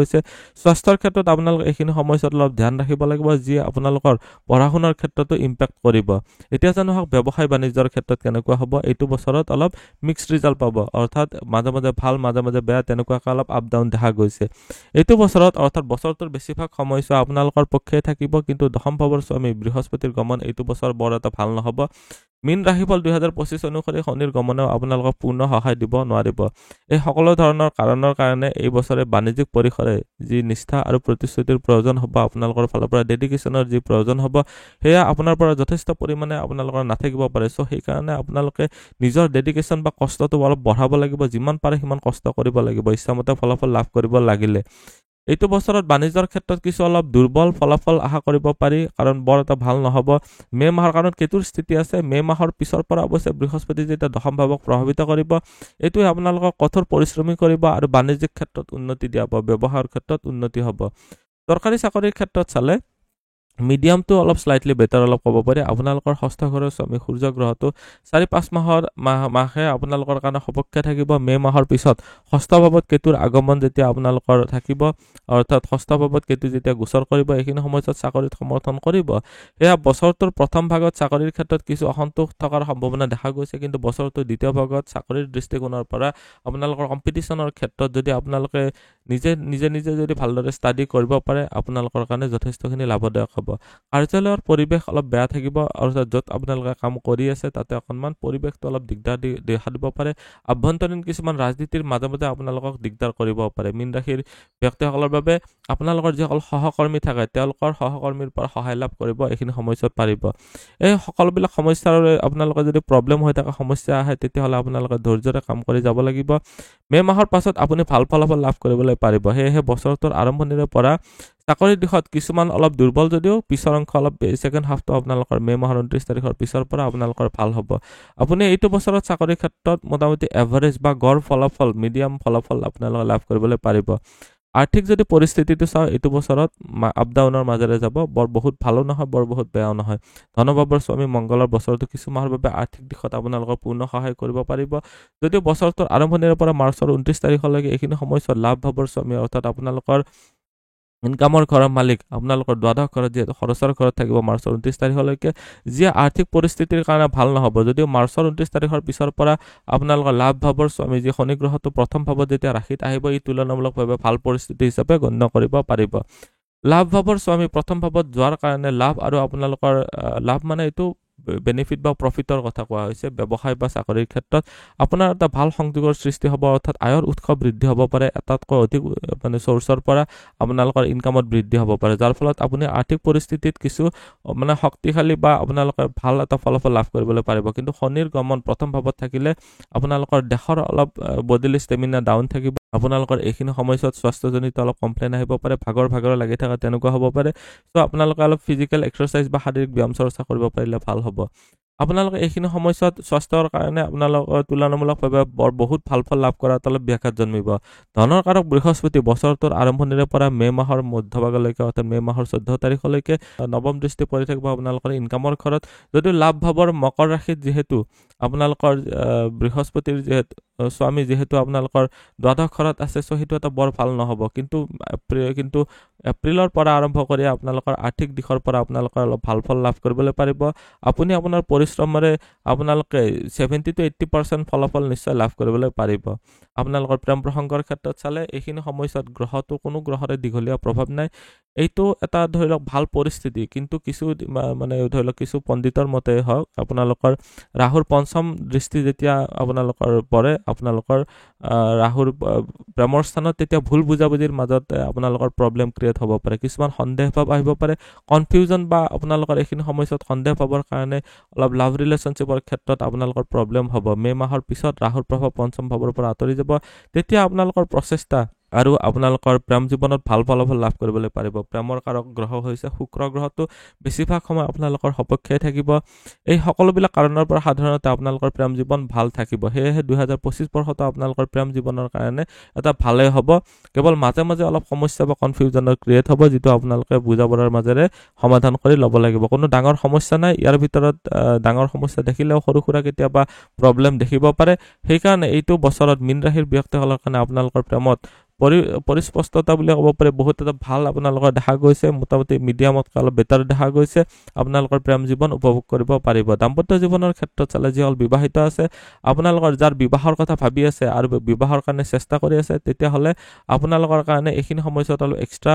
স্বাস্থ্যৰ ক্ষেত্ৰত আপোনালোকে এইখিনি সময়ছোৱাত অলপ ধ্যান ৰাখিব লাগিব, যি আপোনালোকৰ পঢ়া শুনাৰ ক্ষেত্ৰতো ইম্পেক্ট কৰিব। এতিয়া জানো হওক ব্যৱসায় বাণিজ্যৰ ক্ষেত্ৰত কেনেকুৱা হ'ব। এইটো বছৰত অলপ মিক্সড ৰিজাল্ট পাব, অৰ্থাৎ মাজে মাজে ভাল মাজে মাজে বেয়া তেনেকুৱাকৈ অলপ আপ ডাউন দেখা গৈছে। এইটো বছৰত অৰ্থাৎ বছৰটোৰ বেছিভাগ সময়ছোৱা আপোনালোকৰ পক্ষে থাকিব, কিন্তু দশম ভাৱৰ স্বামী বৃহস্পতিৰ গমন এইটো বছৰ বৰ এটা ভাল নহ'ব। মীন ৰাশিফল 2025 অনুসৰি শনিৰ গমনেও আপোনালোকক পূৰ্ণ সহায় দিব নোৱাৰিব। এই সকলো ধৰণৰ কাৰণৰ কাৰণে এই বছৰে বাণিজ্যিক পৰিসৰে যি নিষ্ঠা আৰু প্ৰতিশ্ৰুতিৰ প্ৰয়োজন হ'ব, আপোনালোকৰ ফালৰ পৰা ডেডিকেশ্যনৰ যি প্ৰয়োজন হ'ব, সেয়া আপোনাৰ পৰা যথেষ্ট পৰিমাণে আপোনালোকৰ নাথাকিব পাৰে। চ' সেইকাৰণে আপোনালোকে নিজৰ ডেডিকেশ্যন বা কষ্টটো অলপ বঢ়াব লাগিব। যিমান পাৰে সিমান কষ্ট কৰিব লাগিব ইচ্ছামতে ফলাফল লাভ কৰিব লাগিলে। এইটো বছৰত বাণিজ্যৰ ক্ষেত্ৰত কিছু অলপ দুৰ্বল ফলাফল আশা কৰিব পাৰি, কাৰণ বৰ এটা ভাল নহ'ব। মে মাহৰ কাৰণ কেতুৰ স্থিতি আছে। মে মাহৰ পিছৰ পৰা অৱশ্যে বৃহস্পতি যেতিয়া দশম ভাৱক প্ৰভাৱিত কৰিব, এইটোৱে আপোনালোকক কঠোৰ পৰিশ্ৰমী কৰিব আৰু বাণিজ্যিক ক্ষেত্ৰত উন্নতি দিয়াব, ব্যৱসায়ৰ ক্ষেত্ৰত উন্নতি হ'ব। চৰকাৰী চাকৰিৰ ক্ষেত্ৰত চালে মিডিয়ামটো অলপ স্লাইটলি বেটাৰ অলপ ক'ব পাৰি। আপোনালোকৰ ষষ্ঠ ঘৰৰ স্বামী সূৰ্য গ্ৰহটো 4-5 মাহে আপোনালোকৰ কাৰণে সপক্ষে থাকিব। মে মাহৰ পিছত ষষ্ঠ ভাৱত কেতুৰ আগমন যেতিয়া আপোনালোকৰ থাকিব, অৰ্থাৎ ষষ্ঠ ভাৱত কেতু যেতিয়া গোচৰ কৰিব, এইখিনি সময়ত চাকৰিত সমৰ্থন কৰিব। সেয়া বছৰটোৰ প্ৰথম ভাগত চাকৰিৰ ক্ষেত্ৰত কিছু অসন্তোষ থকাৰ সম্ভাৱনা দেখা গৈছে, কিন্তু বছৰটোৰ দ্বিতীয় ভাগত চাকৰিৰ দৃষ্টিকোণৰ পৰা আপোনালোকৰ কম্পিটিশ্যনৰ ক্ষেত্ৰত যদি আপোনালোকে নিজে যদি ভালদৰে ষ্টাডি কৰিব পাৰে, আপোনালোকৰ কাৰণে যথেষ্টখিনি লাভদায়ক হ'ব। কাৰ্যালয়ৰ পৰিৱেশ অলপ বেয়া থাকিব, অৰ্থাৎ য'ত আপোনালোকে কাম কৰি আছে তাতে অকণমান পৰিৱেশটো অলপ দিগদাৰ দেখা দিব পাৰে। আভ্যন্তৰীণ কিছুমান ৰাজনীতিৰ মাজে মাজে আপোনালোকক দিগদাৰ কৰিব পাৰে। মীন ৰাশিৰ ব্যক্তিসকলৰ বাবে আপোনালোকৰ যিসকল সহকৰ্মী থাকে তেওঁলোকৰ সহকৰ্মীৰ পৰা সহায় লাভ কৰিব এইখিনি সময়ছোৱাত পাৰিব। এই সকলোবিলাক সমস্যাৰ আপোনালোকৰ যদি প্ৰব্লেম হৈ থকা সমস্যা আহে, তেতিয়াহ'লে আপোনালোকে ধৈৰ্যৰে কাম কৰি যাব লাগিব। মে মাহৰ পাছত আপুনি ভাল ফলাফল লাভ কৰিবলৈ পাৰিব। সেয়েহে বছৰটোৰ আৰম্ভণিৰে পৰা চাকৰিৰ দিশত কিছুমান অলপ দুৰ্বল যদিও পিছৰ অংশ অলপ ছেকেণ্ড হাফটো আপোনালোকৰ মে মাহৰ 29 তাৰিখৰ পিছৰ পৰা আপোনালোকৰ ভাল হ'ব। আপুনি এইটো বছৰত চাকৰিৰ ক্ষেত্ৰত মোটামুটি এভাৰেজ বা গড় ফলাফল, মিডিয়াম ফলাফল আপোনালোকে লাভ কৰিবলৈ পাৰিব। আৰ্থিক যদি পৰিস্থিতিটো চাওঁ, এইটো বছৰত আপ ডাউনৰ মাজেৰে যাব, বহুত ভালো নহয়, বহুত বেয়াও নহয়। ধনভাৱৰ স্বামী মংগলৰ বছৰটো কিছু মাহৰ বাবে আৰ্থিক দিশত আপোনালোকৰ পূৰ্ণ সহায় কৰিব পাৰিব। যদিও বছৰটোৰ আৰম্ভণিৰে পৰা মাৰ্চৰ 29 তাৰিখলৈকে এইখিনি সময়ছোৱাত লাভ ভাৱৰ স্বামী, অৰ্থাৎ আপোনালোকৰ ইনকামৰ ঘৰৰ মালিক আপোনালোকৰ দ্বাদশ ঘৰত যিহেতু খৰচৰ ঘৰত থাকিব মাৰ্চৰ 29 তাৰিখলৈকে, যিয়ে আৰ্থিক পৰিস্থিতিৰ কাৰণে ভাল নহ'ব। যদিও মাৰ্চৰ 29 তাৰিখৰ পিছৰ পৰা আপোনালোকৰ লাভ ভাৱৰ স্বামী যি শনি গ্ৰহটো প্ৰথম ভাৱত যেতিয়া ৰাশিত আহিব, ই তুলনামূলকভাৱে ভাল পৰিস্থিতি হিচাপে গণ্য কৰিব পাৰিব। লাভ ভাৱৰ স্বামী প্ৰথম ভাৱত যোৱাৰ কাৰণে লাভ আৰু আপোনালোকৰ লাভ এইটো বেনিফিট বা প্ৰফিটৰ কথা কোৱা হৈছে। ব্যৱসায় বা চাকৰিৰ ক্ষেত্ৰত আপোনাৰ এটা ভাল সংযোগৰ সৃষ্টি হ'ব, অৰ্থাৎ আয়ৰ উৎস বৃদ্ধি হ'ব পাৰে। এটাতকৈ অধিক চ'ৰ্চৰ পৰা আপোনালোকৰ ইনকামত বৃদ্ধি হ'ব পাৰে, যাৰ ফলত আপুনি আৰ্থিক পৰিস্থিতিত কিছু শক্তিশালী বা আপোনালোকে ভাল এটা ফলাফল লাভ কৰিবলৈ পাৰিব। কিন্তু শনিৰ গমন প্ৰথম ভাৱত থাকিলে আপোনালোকৰ দেহৰ অলপ বডিলি ষ্টেমিনা ডাউন থাকিব। আপোনালোকৰ এইখিনি সময়ছোৱাত স্বাস্থ্যজনিত অলপ কমপ্লেইন আহিব পাৰে, ভাগৰ লাগি থকা তেনেকুৱা হ'ব পাৰে। চ' আপোনালোকে অলপ ফিজিকেল এক্সাৰচাইজ বা শাৰীৰিক ব্যায়াম চৰ্চা কৰিব পাৰিলে ভাল হ'ব। আপোনালোকে এইখিনি সময়ছোৱাত স্বাস্থ্যৰ কাৰণে আপোনালোকৰ তুলনামূলকভাৱে বহুত ভাল ফল লাভ কৰাত অলপ ব্যাঘাত জন্মিব। ধনৰ কাৰক বৃহস্পতি বছৰটোৰ আৰম্ভণিৰে পৰা মে' মাহৰ মধ্যভাগলৈকে অৰ্থাৎ মে' মাহৰ 14 তাৰিখলৈকে নৱম দৃষ্টি পৰি থাকিব আপোনালোকৰ ইনকামৰ ঘৰত। যদিও লাভ ভাৱৰ মকৰ ৰাশিত যিহেতু আপোনালোকৰ বৃহস্পতিৰ স্বামী যিহেতু আপোনালোকৰ দ্বাদশ ঘৰত আছে, চ' সেইটো এটা বৰ ভাল নহ'ব। কিন্তু এপ্ৰিলৰ পৰা আৰম্ভ কৰি আপোনালোকৰ আৰ্থিক দিশৰ পৰা আপোনালোকে অলপ ভাল ফল লাভ কৰিবলৈ পাৰিব। আপুনি আপোনাৰ পৰিশ্ৰমেৰে আপোনালোকে 70 to 80% ফলাফল নিশ্চয় লাভ কৰিবলৈ পাৰিব। আপোনালোকৰ প্ৰেম প্ৰসংগৰ ক্ষেত্ৰত চালে এইখিনি সময়ছোৱাত কোনো গ্ৰহৰে দীঘলীয়া প্ৰভাৱ নাই। এইটো এটা ধৰি লওক ভাল পৰিস্থিতি, কিন্তু কিছু ধৰি লওক কিছু পণ্ডিতৰ মতে হওক আপোনালোকৰ ৰাহুৰ পঞ্চম দৃষ্টি যেতিয়া আপোনালোকৰ পৰে, আপোনালোকৰ ৰাহুৰ প্ৰেমৰ স্থানত তেতিয়া ভুল বুজাবুজিৰ মাজত আপোনালোকৰ প্ৰব্লেম ক্ৰিয়েট হ'ব পাৰে। কিছুমান সন্দেহ ভাৱ আহিব পাৰে, কনফিউজন বা আপোনালোকৰ এইখিনি সময়ছোৱাত সন্দেহ ভাৱৰ কাৰণে অলপ লাভ ৰিলেশ্যনশ্বিপৰ ক্ষেত্ৰত আপোনালোকৰ প্ৰব্লেম হ'ব। মে' মাহৰ পিছত ৰাহুৰ প্ৰভাৱ পঞ্চম ভাৱৰ পৰা আঁতৰি যাব, তেতিয়া আপোনালোকৰ প্ৰচেষ্টা আৰু আপোনালোকৰ প্ৰেম জীৱনত ভাল ফলাফল লাভ কৰিবলৈ পাৰিব। প্ৰেমৰ কাৰক গ্ৰহ হৈছে শুক্ৰ গ্ৰহটো বেছিভাগ সময় আপোনালোকৰ সপক্ষে থাকিব। এই সকলোবিলাক কাৰণৰ পৰা সাধাৰণতে আপোনালোকৰ প্ৰেম জীৱন ভাল থাকিব। সেয়েহে 2025 বৰ্ষটো আপোনালোকৰ প্ৰেম জীৱনৰ কাৰণে এটা ভালেই হ'ব। কেৱল মাজে মাজে অলপ সমস্যা বা কনফিউজনৰ ক্ৰিয়েট হ'ব, যিটো আপোনালোকে বুজা পৰাৰ মাজেৰে সমাধান কৰি ল'ব লাগিব। কোনো ডাঙৰ সমস্যা নাই ইয়াৰ ভিতৰত। ডাঙৰ সমস্যা দেখিলেও সৰু সুৰা কেতিয়াবা প্ৰব্লেম দেখিব পাৰে। সেইকাৰণে এইটো বছৰত মীন ৰাশিৰ ব্যক্তিসকলৰ কাৰণে আপোনালোকৰ প্ৰেমত পৰিস্পষ্টতা বুলি ক'ব পাৰি, বহুত এটা ভাল আপোনালোকৰ দেখা গৈছে। মোটামুটি মিডিয়ামতকৈ অলপ বেটাৰ দেখা গৈছে। আপোনালোকৰ প্ৰেম জীৱন উপভোগ কৰিব পাৰিব। দাম্পত্য জীৱনৰ ক্ষেত্ৰত চালে যিসকল বিবাহিত আছে, আপোনালোকৰ যাৰ বিবাহৰ কথা ভাবি আছে আৰু বিবাহৰ কাৰণে চেষ্টা কৰি আছে, তেতিয়াহ'লে আপোনালোকৰ কাৰণে এইখিনি সময়ছোৱাত অলপ এক্সট্ৰা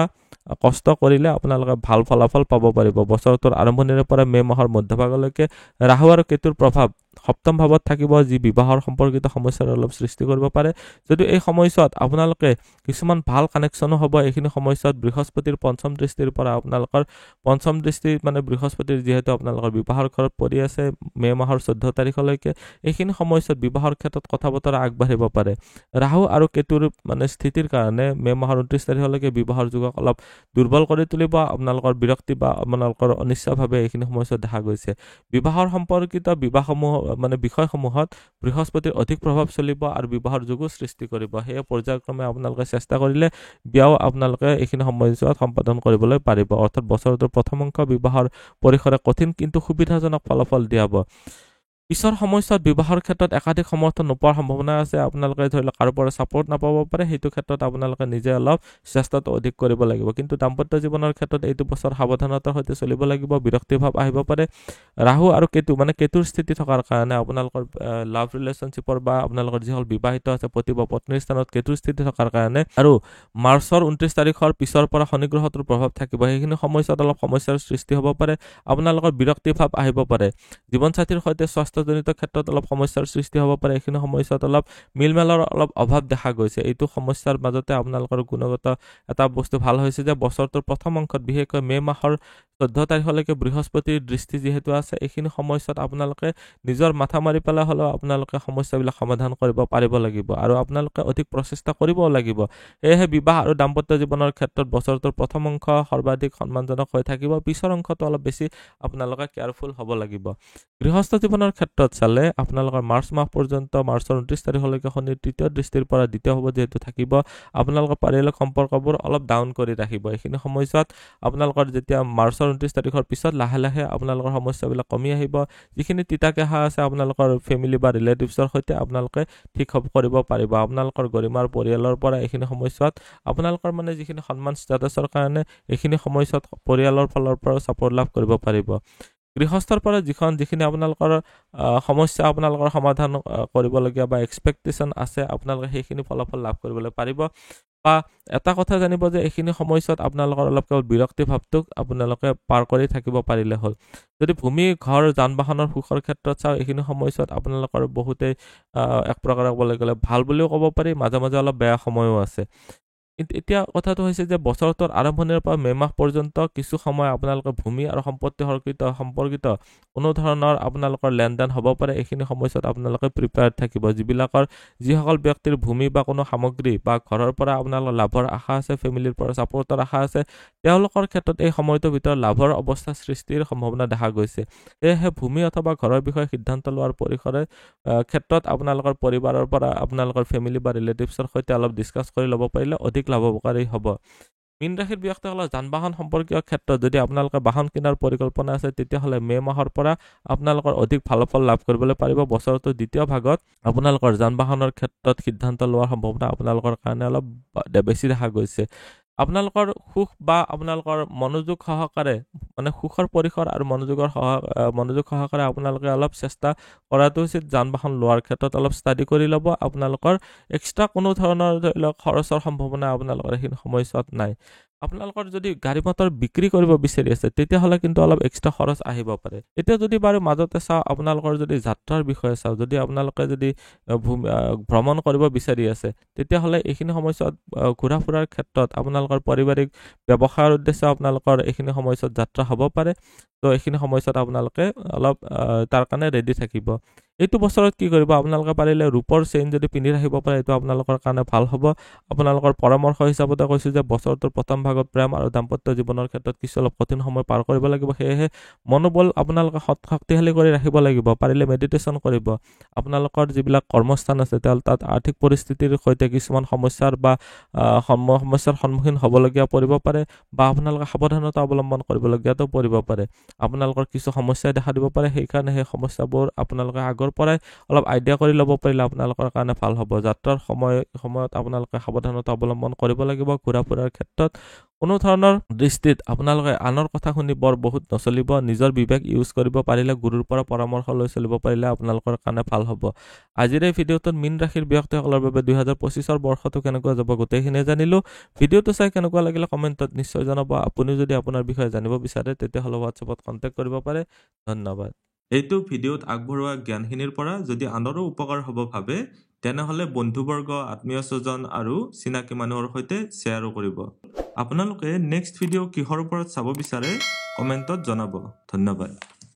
কষ্ট কৰিলে আপোনালোকে ভাল ফলাফল পাব পাৰিব। বছৰটোৰ আৰম্ভণিৰে পৰা মে' মাহৰ মধ্যভাগলৈকে ৰাহু আৰু কেতুৰ প্ৰভাৱ সপ্তম ভাৱত থাকিব, যি বিবাহৰ সম্পৰ্কিত সমস্যাৰ অলপ সৃষ্টি কৰিব পাৰে। যদিও এই সময়ছোৱাত আপোনালোকে কিছুমান ভাল কানেকশ্যনো হ'ব। এইখিনি সময়ছোৱাত বৃহস্পতিৰ পঞ্চম দৃষ্টিৰ পৰা আপোনালোকৰ পঞ্চম দৃষ্টি বৃহস্পতিৰ যিহেতু আপোনালোকৰ বিবাহৰ ঘৰত পৰি আছে মে' মাহৰ 14 তাৰিখলৈকে, এইখিনি সময়ছোৱাত বিবাহৰ ক্ষেত্ৰত কথা বতৰা আগবাঢ়িব পাৰে। ৰাহু আৰু কেতুৰ স্থিতিৰ কাৰণে মে' মাহৰ 29 তাৰিখলৈকে বিবাহৰ যুগক অলপ দুৰ্বল কৰি তুলিব। আপোনালোকৰ বিৰক্তি বা আপোনালোকৰ অনিচ্ছাভাৱে এইখিনি সময়ছোৱাত দেখা গৈছে। বিবাহৰ সম্পৰ্কিত বিষয়সমূহত বৃহস্পতিৰ অধিক প্ৰভাৱ চলিব আৰু বিবাহৰ যুগো সৃষ্টি কৰিব। সেয়ে পৰ্যায়ক্ৰমে আপোনালোকে চেষ্টা কৰিলে বিয়াও আপোনালোকে এইখিনি সময়ছোৱাত সম্পাদন কৰিবলৈ পাৰিব। অৰ্থাৎ বছৰটোৰ প্ৰথম অংশ বিবাহৰ পৰিসৰে কঠিন কিন্তু সুবিধাজনক ফলাফল দিয়াব। পিছৰ সময়ছোৱাত বিবাহৰ ক্ষেত্ৰত একাধিক সমৰ্থন নোপোৱাৰ সম্ভাৱনা আছে। আপোনালোকে ধৰি লওক কাৰো পৰা ছাপৰ্ট নাপাব পাৰে। সেইটো ক্ষেত্ৰত আপোনালোকে নিজে অলপ চেষ্টাটো অধিক কৰিব লাগিব। কিন্তু দাম্পত্য জীৱনৰ ক্ষেত্ৰত এইটো বছৰ সাৱধানতাৰ সৈতে চলিব লাগিব। বিৰক্তি ভাৱ আহিব পাৰে। ৰাহু আৰু কেতুৰ স্থিতি থকাৰ কাৰণে আপোনালোকৰ লাভ ৰিলেশ্যনশ্বিপৰ বা আপোনালোকৰ যিসকল বিবাহিত আছে পতি বা পত্নীৰ স্থানত কেতুৰ স্থিতি থকাৰ কাৰণে আৰু মাৰ্চৰ 29 তাৰিখৰ পিছৰ পৰা শনি গ্ৰহটোৰ প্ৰভাৱ থাকিব। সেইখিনি সময়ছোৱাত অলপ সমস্যাৰ সৃষ্টি হ'ব পাৰে। আপোনালোকৰ বিৰক্তি ভাৱ আহিব পাৰে। জীৱনসাথীৰ সৈতে স্বাস্থ্যজনিত ক্ষেত্ৰত অলপ সমস্যাৰ সৃষ্টি হ'ব পাৰে। এইখিনি সময়ছোৱাত অলপ মিলমেলৰ অলপ অভাৱ দেখা গৈছে। এইটো সমস্যাৰ মাজতে আপোনালোকৰ গুণগত এটা বস্তু ভাল হৈছে যে বছৰটোৰ প্ৰথম অংশত বিশেষকৈ মে' মাহৰ 14 তাৰিখলৈকে বৃহস্পতিৰ দৃষ্টি যিহেতু আছে, এইখিনি সময়ছোৱাত আপোনালোকে নিজৰ মাথা মাৰি পেলাই হ'লেও আপোনালোকে সমস্যাবিলাক সমাধান কৰিব পাৰিব লাগিব আৰু আপোনালোকে অধিক প্ৰচেষ্টা কৰিবও লাগিব। সেয়েহে বিবাহ আৰু দাম্পত্য জীৱনৰ ক্ষেত্ৰত বছৰটোৰ প্ৰথম অংশ সৰ্বাধিক সন্মানজনক হৈ থাকিব। পিছৰ অংশটো অলপ বেছি আপোনালোকে কেয়াৰফুল হ'ব লাগিব। গৃহস্থ জীৱনৰ ক্ষেত্ৰত চালে আপোনালোকৰ মাৰ্চ মাহ পৰ্যন্ত মাৰ্চৰ 29 তাৰিখলৈকে শনিৰ তৃতীয় দৃষ্টিৰ পৰা দ্বিতীয় হ'ব যিহেতু থাকিব, আপোনালোকৰ পাৰিবাৰিক সম্পৰ্কবোৰ অলপ ডাউন কৰি ৰাখিব। এইখিনি সময়ছোৱাত আপোনালোকৰ যেতিয়া মাৰ্চৰ 29 তাৰিখৰ পিছত লাহে লাহে আপোনালোকৰ সমস্যাবিলাক কমি আহিব। যিখিনি তিতাকেহা আছে আপোনালোকৰ ফেমিলি বা ৰিলেটিভছৰ সৈতে আপোনালোকে ঠিক কৰিব পাৰিব। আপোনালোকৰ গৰিমাৰ পৰিয়ালৰ পৰা এইখিনি সময়ছোৱাত আপোনালোকৰ যিখিনি সন্মান ষ্টেটাছৰ কাৰণে এইখিনি সময়ছোৱাত পৰিয়ালৰ ফালৰ পৰা ছাপৰ্ট লাভ কৰিব পাৰিব। গৃহস্থৰ পৰা যিখিনি আপোনালোকৰ সমস্যা আপোনালোকৰ সমাধান কৰিবলগীয়া বা এক্সপেক্টেশ্যন আছে, আপোনালোকে সেইখিনি ফলাফল লাভ কৰিবলৈ পাৰিব। বা এটা কথা জানিব যে এইখিনি সময়ছোৱাত আপোনালোকৰ অলপ কেৱল বিৰক্তি ভাৱটোক আপোনালোকে পাৰ কৰি থাকিব পাৰিলে হ'ল। যদি ভূমি, ঘৰ, যান বাহনৰ সুখৰ ক্ষেত্ৰত চাওঁ, এইখিনি সময়ছোৱাত আপোনালোকৰ বহুতেই এক প্ৰকাৰে ক'বলৈ গ'লে ভাল বুলিও ক'ব পাৰি। মাজে মাজে অলপ বেয়া সময়ো আছে। এতিয়া কথাটো হৈছে যে বছৰটোৰ আৰম্ভণিৰ পৰা মে' মাহ পৰ্যন্ত কিছু সময় আপোনালোকৰ ভূমি আৰু সম্পত্তি সম্পৰ্কিত কোনো ধৰণৰ আপোনালোকৰ লেনদেন হ'ব পাৰে। এইখিনি সময়ছোৱাত আপোনালোকে প্ৰিপেয়াৰ্ড থাকিব। যিসকল ব্যক্তিৰ ভূমি বা কোনো সামগ্ৰী বা ঘৰৰ পৰা আপোনালোকৰ লাভৰ আশা আছে, ফেমিলিৰ পৰা ছাপৰ্টৰ আশা আছে, তেওঁলোকৰ ক্ষেত্ৰত এই সময়টোৰ ভিতৰত লাভৰ অৱস্থা সৃষ্টিৰ সম্ভাৱনা দেখা গৈছে। সেয়েহে ভূমি অথবা ঘৰৰ বিষয়ে সিদ্ধান্ত লোৱাৰ ক্ষেত্ৰত আপোনালোকৰ পৰিবাৰৰ পৰা আপোনালোকৰ ফেমিলি বা ৰিলেটিভছৰ সৈতে অলপ ডিছকাছ কৰি ল'ব পাৰিলে অধিক লাভকাৰী হ'ব। মীন ৰাশিৰ ব্যক্তিসকলৰ যান বাহন সম্পৰ্কীয় ক্ষেত্ৰত যদি আপোনালোকে বাহন কিনাৰ পৰিকল্পনা আছে, তেতিয়াহ'লে মে' মাহৰ পৰা আপোনালোকৰ অধিক ভাল ফল লাভ কৰিবলৈ পাৰিব। বছৰটোৰ দ্বিতীয় ভাগত আপোনালোকৰ যান বাহনৰ ক্ষেত্ৰত সিদ্ধান্ত লোৱাৰ সম্ভাৱনা আপোনালোকৰ কাৰণে অলপ বেছি দেখা গৈছে। আপোনালোকৰ সুখ বা আপোনালোকৰ মনোযোগ সহকাৰে সুখৰ পৰিসৰ আৰু মনোযোগ সহকাৰে আপোনালোকে অলপ চেষ্টা কৰাটো উচিত। যান বাহন লোৱাৰ ক্ষেত্ৰত অলপ ষ্টাডি কৰি ল'ব। আপোনালোকৰ এক্সট্ৰা কোনো ধৰণৰ ধৰি লওক খৰচৰ সম্ভাৱনা আপোনালোকৰ এইখিনি সময়ছোৱাত নাই। আপোনালোকৰ যদি গাড়ী মটৰ বিক্ৰী কৰিব বিচাৰি আছে, তেতিয়াহ'লে কিন্তু অলপ এক্সট্ৰা খৰচ আহিব পাৰে। এতিয়া যদি বাৰু মাজতে চাওঁ, আপোনালোকৰ যদি যাত্ৰাৰ বিষয়ে চাওঁ, যদি আপোনালোকে যদি ভ্ৰমণ কৰিব বিচাৰি আছে, তেতিয়াহ'লে এইখিনি সময়ছোৱাত ঘূৰা ফুৰাৰ ক্ষেত্ৰত আপোনালোকৰ পাৰিবাৰিক ব্যৱসায়ৰ উদ্দেশ্যে আপোনালোকৰ এইখিনি সময়ছোৱাত যাত্ৰা হ'ব পাৰে। তো এইখিনি সময়ছোৱাত আপোনালোকে অলপ তাৰ কাৰণে ৰেডি থাকিব। এইটো বছৰত কি কৰিব, আপোনালোকে পাৰিলে ৰূপৰ চেইন যদি পিন্ধি ৰাখিব পাৰে, এইটো আপোনালোকৰ কাৰণে ভাল হ'ব। আপোনালোকৰ পৰামৰ্শ হিচাপতে কৈছোঁ যে বছৰটোৰ প্ৰথম ভাগত প্ৰেম আৰু দাম্পত্য জীৱনৰ ক্ষেত্ৰত কিছু অলপ কঠিন সময় পাৰ কৰিব লাগিব। সেয়েহে মনোবল আপোনালোকে শক্তিশালী কৰি ৰাখিব লাগিব। পাৰিলে মেডিটেশ্যন কৰিব। আপোনালোকৰ যিবিলাক কৰ্মস্থান আছে, তাত আৰ্থিক পৰিস্থিতিৰ সৈতে কিছুমান সমস্যাৰ সন্মুখীন হ'বলগীয়া পৰিব পাৰে, বা আপোনালোকে সাৱধানতা অৱলম্বন কৰিবলগীয়াতো পৰিব পাৰে। আপোনালোকৰ কিছু সমস্যাই দেখা দিব পাৰে। সেইকাৰণে সেই সমস্যাবোৰ আপোনালোকে আগৰ পৰাই অলপ আইডিয়া কৰি ল'ব পাৰিলে আপোনালোকৰ কাৰণে ভাল হ'ব। যাত্ৰাৰ সময়ত আপোনালোকে সাৱধানতা অৱলম্বন কৰিব লাগিব। ঘূৰা ফুৰাৰ ক্ষেত্ৰত কোনো ধৰণৰ দৃষ্টিত আপোনালোকে আনৰ কথা শুনি বহুত নচলিব। নিজৰ বিবেক ইউজ কৰিব পাৰিলে, গুৰুৰ পৰা পৰামৰ্শ লৈ চলিব পাৰিলে আপোনালোকৰ কাৰণে ভাল হ'ব। আজিৰ এই ভিডিঅ'টোত মীন ৰাশিৰ ব্যক্তিসকলৰ বাবে 2025 বৰ্ষটো কেনেকুৱা যাব গোটেইখিনি জানিলোঁ। ভিডিঅ'টো চাই কেনেকুৱা লাগিলে কমেণ্টত নিশ্চয় জনাব। আপুনি যদি আপোনাৰ বিষয়ে জানিব বিচাৰে, তেতিয়াহ'লে হোৱাটছএপত কণ্টেক্ট কৰিব পাৰে। ধন্যবাদ। এইটো ভিডিঅ'ত আগবঢ়োৱা জ্ঞানখিনিৰ পৰা যদি আনৰো উপকাৰ হ'ব ভাবে, তেনেহ'লে বন্ধুবৰ্গ, আত্মীয় স্বজন আৰু চিনাকি মানুহৰ সৈতে শ্বেয়াৰো কৰিব। আপোনালোকে নেক্সট ভিডিঅ' কিহৰ ওপৰত চাব বিচাৰে কমেণ্টত জনাব। ধন্যবাদ।